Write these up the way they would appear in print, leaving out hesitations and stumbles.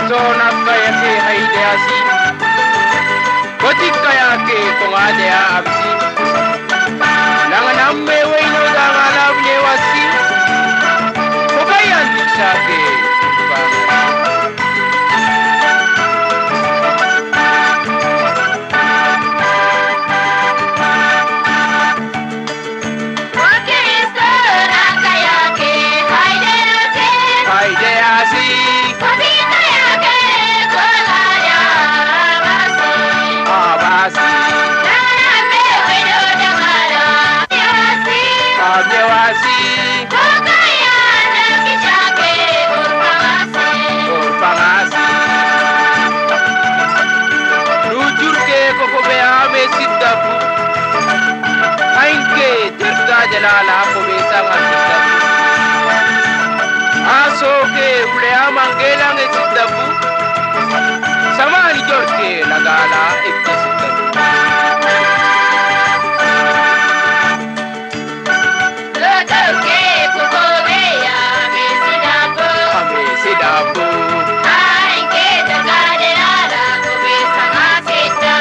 Zona kaya ke haide asi Koti kaya ke kongade absi Nanganam me waino danganam ye wasi Kokayan diksa ke Jalala ko besang asita aso ke ulea mangelang asita bu sama ni jorke lagala ekasita lotoke kukobeya mesidapo ai ke jalala ko besang asita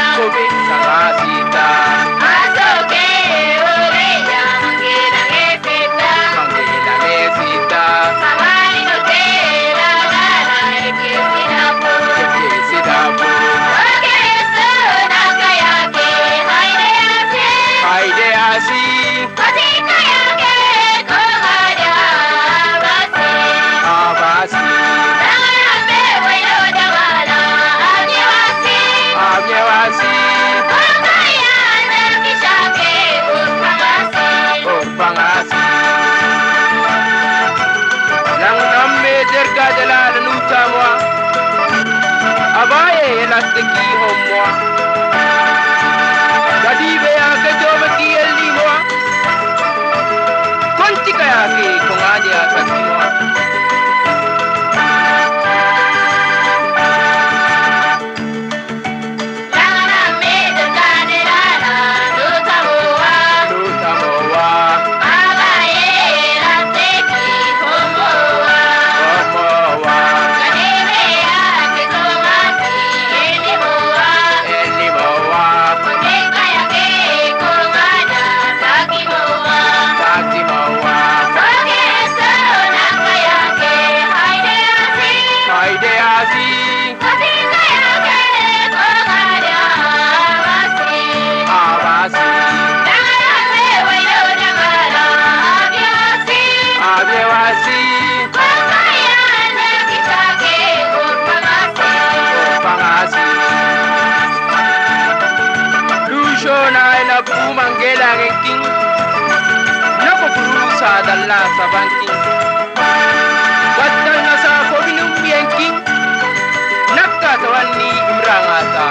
Jalala nutamwa abaye elastiki homwa gadibe ya kejomaki ellimwa konti kaya ke kongaje asakimwa Manggela king nako purusa dalla sa banking batal na sa pobinum king nakka tawani imrangata